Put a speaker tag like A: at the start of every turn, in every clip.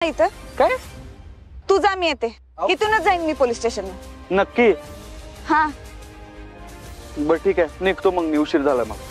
A: इथं
B: काय?
A: तू जा, मी येते. इथूनच जाईन मी पोलीस स्टेशनला.
B: नक्की?
A: हा
B: बर ठीक आहे, निघतो मग. उशीर झाला मग.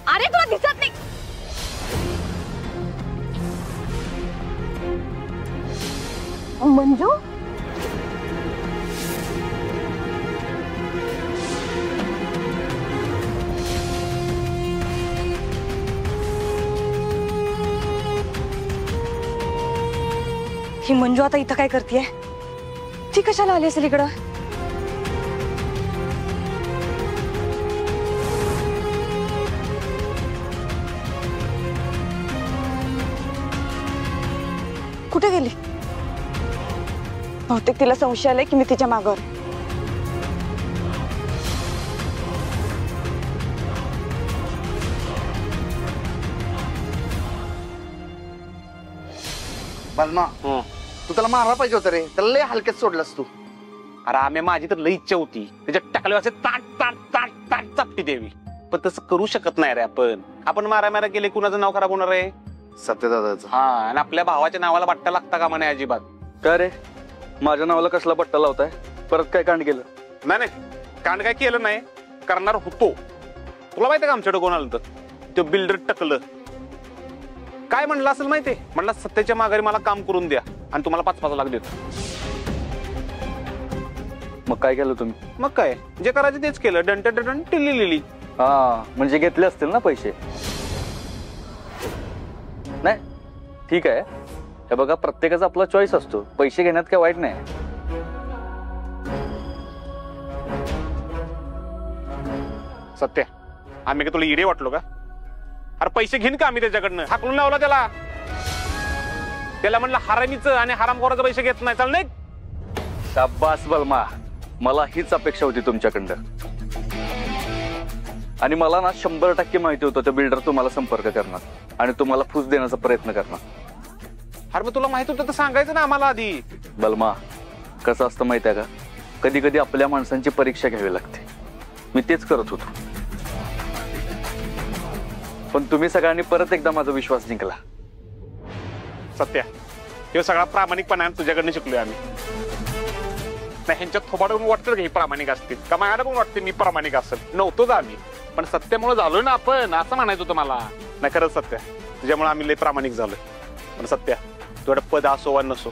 A: अरे तुला दिसत नाही? मंजू, ही मंजू आता इथं काय करतेय? ती कशाला आली असेल इकडं? कुठे गेली? बहुतेक तिला संशय आलाय की मी तिच्या मागावर.
C: बलमा, तू त्याला मारला पाहिजे होता रे. त्याला लय हलक्यात सोडलास तू.
D: अरे आम्ही, माझी तर लई इच्छा होती त्याच्या टाकले असे ताट ताट ताट ताट चापटी द्यावी, पण तसं करू शकत नाही रे. आपण मारा केले, कुणाचं नाव खराब होणार आहे?
C: सत्यदादाचं.
D: हा, आणि आपल्या भावाच्या नावाला बट्टा लागता का म्हणे अजिबात.
B: काय रे, माझ्या नावाला कसला बट्टा लावताय? परत काय कांड केलं?
D: नाही कांड काय केलं नाही, करणार होतो. तुला माहितीये का आमच्याकडे कोण आलं तर? तो बिल्डर टकलं. काय म्हणलं असेल माहितीये? म्हणला सत्याच्या माघारी मला काम करून द्या आणि तुम्हाला 5-5 लाख देतो.
B: मग काय केलं तुम्ही?
D: मग काय, जे करायचं तेच केलं. डंट टिल्ली.
B: हा, म्हणजे घेतले असतील ना पैसे? नाही, ठीक आहे. हे बघा, प्रत्येकाचा आपला चॉईस असतो. पैसे घेण्यात काय वाईट नाही.
D: सत्य, आम्ही का तुला इडे वाटलो का? अरे पैसे घेईन का आम्ही त्याच्याकडनं? हाकलून लावला त्याला म्हणलं हरामीचं आणि हरामखोराचं पैसे घेत नाही. चाल नाही.
B: शाबास बलमा, मला हीच अपेक्षा होती तुमच्याकडनं. आणि मला ना 100% माहिती होतं तो बिल्डर तुम्हाला संपर्क करणार आणि तुम्हाला फूस देण्याचा प्रयत्न करणार.
D: अरे मग तुला माहित होतं तर सांगायचं ना आम्हाला आधी.
B: बलमा, कसं असतं माहिती आहे का, कधी कधी आपल्या माणसांची परीक्षा घ्यावी लागते. मी तेच करत होतो, पण तुम्ही सगळ्यांनी परत एकदा माझा विश्वास जिंकला.
D: सत्या, हे सगळा प्रामाणिकपणा तुझ्याकडनं शिकलोय आम्ही. नाही, ह्यांच्यात थोबाडून वाटतं की हे प्रामाणिक असतील का? माझ्याला पण वाटते मी प्रामाणिक असेल. नव्हतोच आम्ही, पण सत्यामुळे झालोय ना आपण, असं म्हणायचं होतं मला. नाही, खरंच सत्या, तुझ्यामुळे आम्ही लय प्रामाणिक झालोय. पण सत्या, तुझ्या पद असो वा नसो,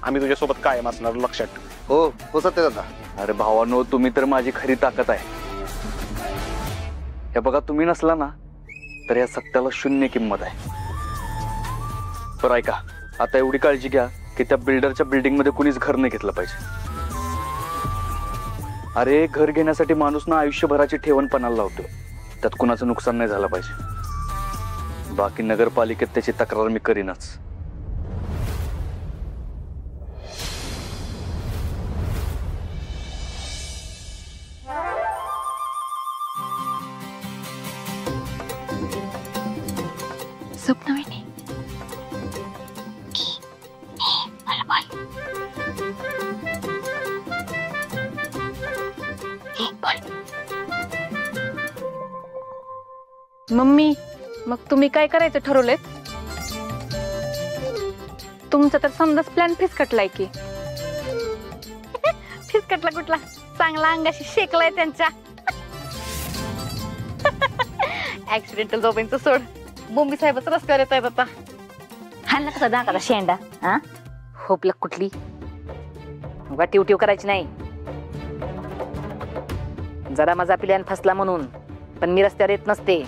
D: आम्ही तुझ्यासोबत कायम असणार, लक्षात ठेव.
C: हो सत्यदादा.
B: अरे भावानो, तुम्ही तर माझी खरी ताकद आहे. हे बघा, तुम्ही नसला ना तर या सत्याला 0 किंमत आहे. बरं ऐका, आता एवढी काळजी घ्या की त्या बिल्डरच्या बिल्डिंग मध्ये कुणीच घर नाही घेतलं पाहिजे. अरे, घर घेण्यासाठी माणूस ना आयुष्यभराची ठेवण पणाला लावतो. त्यात कुणाचं नुकसान नाही झालं पाहिजे. बाकी नगरपालिकेत त्याची तक्रार मी करीनच.
E: स्वप्नवेणी, मम्मी, मग तुम्ही काय करायचं ठरवलेत? तुमचा तर समजाच प्लॅन फिसकटलाय की. फिसकटला कुठला, चांगला अंगाशी शेकलाय त्यांच्या. ऍक्सिडेंटल जोबींचं सोड, बोंबी साहेबच रस्त्यावर येत आहेत आता.
F: हाणला कसा दाखला शेंडा? हा, होपलक कुठली उगा टिवटिव करायची नाही. जरा माझा प्लॅन फसला म्हणून पण मी रस्त्यावर येत नसते.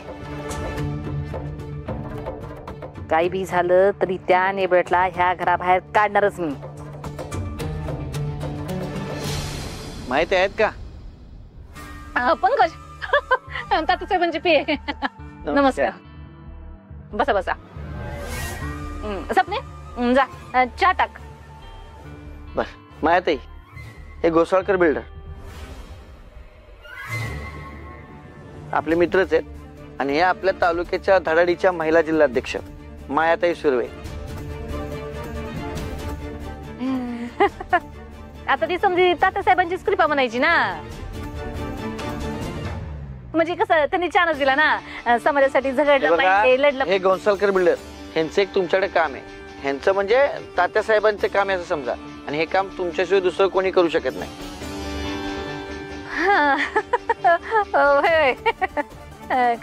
F: काही बी झालं तरी त्या नेबळटला ह्या घराबाहेर काढणारच मी.
C: माहिती आहेत का?
F: पंकज तात्यासाहेबांची पे. नमस्कार. बसा बसा. सपने जा चहा टाक.
C: बर माहिती हे घोसाळकर बिल्डर आपले मित्रच आहेत आणि हे आपल्या तालुक्याच्या धडाडीच्या महिला जिल्हाध्यक्ष मायाताई सुर्वे.
F: आता ती समजी तात्यासाहेबांचीच कृपा म्हणायची ना. म्हणजे कसं त्यांनी चान्स दिला ना, समाजासाठी झगडलं पाहिजे, लढलं.
C: हे घोसाळकर बिल्डर ह्यांचं एक तुमच्याकडे काम आहे. ह्यांचं म्हणजे तात्यासाहेबांचं काम आहे असं समजा, आणि हे काम तुमच्याशिवाय दुसरं कोणी करू शकत नाही.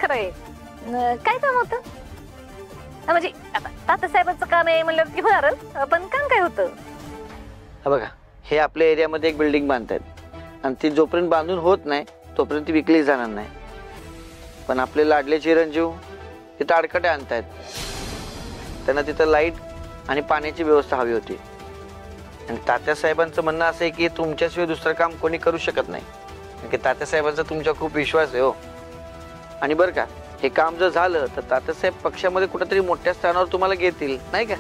F: खरंय. काय काम होतं? म्हणजे आता तात्यासाहेबांचं काम आहे म्हणलं की होणारच, पण काम काय होतं?
C: हा बघा, हे आपल्या एरियामध्ये एक बिल्डिंग बांधतायत आणि ती जोपर्यंत बांधून होत नाही तोपर्यंत ती विकली जाणार नाही. पण आपले लाडले चिरंजीव तिथं अडकटे आणतायत. त्यांना तिथं लाईट आणि पाण्याची व्यवस्था हवी होती. आणि तात्यासाहेबांचं म्हणणं असं आहे की तुमच्याशिवाय दुसरं काम कोणी करू शकत नाही, कारण की तात्यासाहेबांचा तुमच्या खूप विश्वास आहे हो. आणि बरं का, हे काम जर झालं तर तात्यासाहेब पक्षामध्ये कुठेतरी मोठ्या स्थानावर तुम्हाला घेतील, नाही का?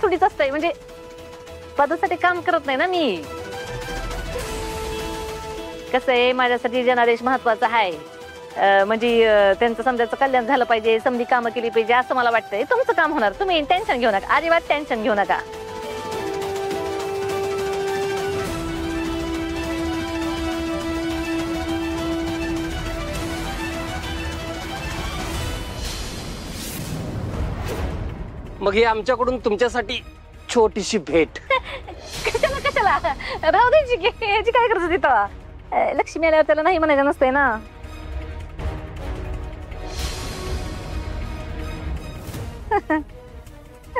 F: थोडीच असतंय, म्हणजे पदासाठी काम करत नाही ना मी. कसं आहे, माझ्यासाठी जनादेश महत्वाचा आहे. म्हणजे त्यांचं समजायचं कल्याण झालं पाहिजे, समधी कामं केली पाहिजे असं मला वाटतंय. तुमचं काम होणार, तुम्ही टेन्शन घेऊ नका, अजिबात टेन्शन घेऊ नका.
G: मग ही आमच्याकडून तुमच्यासाठी छोटीशी भेट.
F: कशाला कशाला राहू द्यायची की, याची काय गरज तिथं? लक्ष्मी आल्यावर त्याला नाही म्हणायचं नसतंय ना.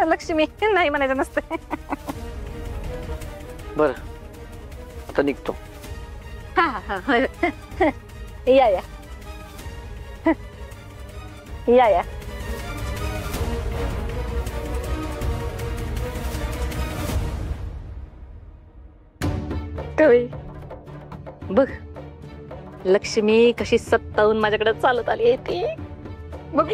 F: लक्ष्मी नाही म्हणायचं नसतंय.
C: बरं आता निघतो.
F: हा हा हा. या या या या. कवी बघ, लक्ष्मी कशी सत्तावून माझ्याकडे चालत आली आहे ती बघ.